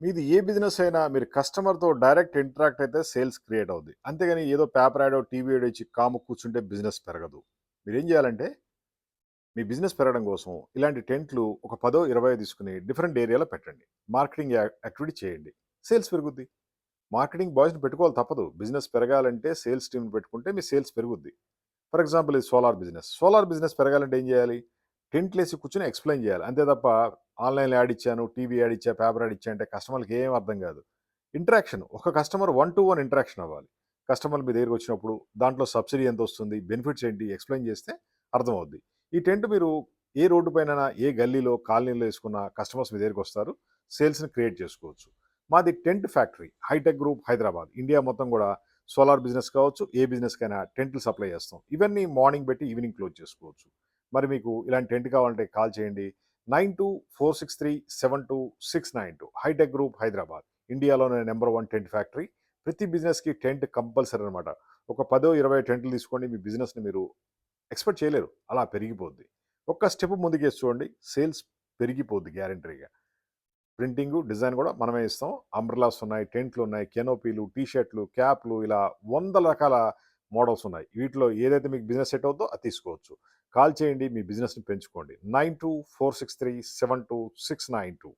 మీది ఏ బిజినెస్ అయినా మీరు కస్టమర్‌తో డైరెక్ట్ ఇంటరాక్ట్ అయితే సేల్స్ క్రియేట్ అవుద్ది. అంతేగాని ఏదో పేపర్ యాడో, టీవీ యాడో ఇచ్చి కాముగా కూర్చుంటే బిజినెస్ పెరగదు. మీరేం చేయాలంటే మీ బిజినెస్ పెరగడం కోసం ఇలాంటి టెంట్లు ఒక 10, 20 తీసుకొని డిఫరెంట్ ఏరియాలో పెట్టండి. మార్కెటింగ్ యాక్టివిటీ చేయండి. సేల్స్ పెరుగుద్ది. మార్కెటింగ్ బాయ్స్‌ని పెట్టుకోవాలి తప్పదు. బిజినెస్ పెరగాలంటే సేల్స్ టీమ్‌ని పెట్టుకుంటే మీ సేల్స్ పెరుగుద్ది. ఫర్ ఎగ్జాంపుల్ ఇది సోలార్ బిజినెస్. సోలార్ బిజినెస్ పెరగాలంటే ఏం చేయాలి? టెంట్లేసి కూర్చొని ఎక్స్‌ప్లెయిన్ చేయాలి. అంతే తప్ప ఆన్‌లైన్‌లో యాడ్ ఇచ్చాను, టీవీ యాడ్ ఇచ్చా, పేపర్ యాడ్ ఇచ్చా అంటే కస్టమర్‌లకి ఏం అర్థం కాదు. ఇంటరాక్షన్ ఒక కస్టమర్ 1-1 ఇంటరాక్షన్ అవ్వాలి. కస్టమర్ మీ దగ్గరికొచ్చినప్పుడు దాంట్లో సబ్సిడీ ఎంతొస్తుంది? బెనిఫిట్స్ ఏంటి? ఎక్స్‌ప్లెయిన్ చేస్తే అర్థమవుద్ది. ఈ టెంట్ మీరు ఏ రోడ్డు పైననా, ఏ గల్లీలో, కాలనీలో ఏసుకున్న కస్టమర్స్ మీ దగ్గరికొస్తారు. సేల్స్‌ని క్రియేట్ చేసుకోవచ్చు. మాది tent factory. Hitech group Hyderabad. India మొత్తం గూడా సోలార్ బిజినెస్ కావచ్చు, ఏ బిజినెస్‌కైనా టెంట్లు సప్లై చేస్తాం. ఇవన్నీ మార్నింగ్ పెట్టి ఈవినింగ్ క్లోజ్ చేసుకోవచ్చు. మరి మీకు ఇలాంటి టెంట్ కావాలంటే కాల్ చేయండి. 9246372692 హైటెక్ గ్రూప్ హైదరాబాద్. ఇండియాలోనే నంబర్ 1 టెంట్ ఫ్యాక్టరీ. ప్రతి బిజినెస్‌కి టెంట్ కంపల్సరీ అనమాట. ఒక 10, 20 టెంట్లు తీసుకోండి. మీ బిజినెస్‌ని మీరు ఎక్స్‌పెక్ట్ చేయలేరు. అలా పెరిగిపోద్ది. ఒక్క స్టెప్ ముందుకేసి చూడండి. సేల్స్ పెరిగిపోద్ది గ్యారంటీగా. ప్రింటింగు, డిజైన్ గూడా మనమే ఇస్తాం. అంబ్రెల్లాస్ ఉన్నాయి, టెంట్లున్నాయి, కెనోపీలు, టీ షర్ట్‌లు, క్యాప్‌లు ఇలా వందల రకాల మోడల్స్ ఉన్నాయి. వీటిలో ఏదైతే మీకు బిజినెస్ సెట్ అవుద్దో అది తీసుకోవచ్చు. కాల్ చేయండి. మీ బిజినెస్‌ని పెంచుకోండి. 9246372692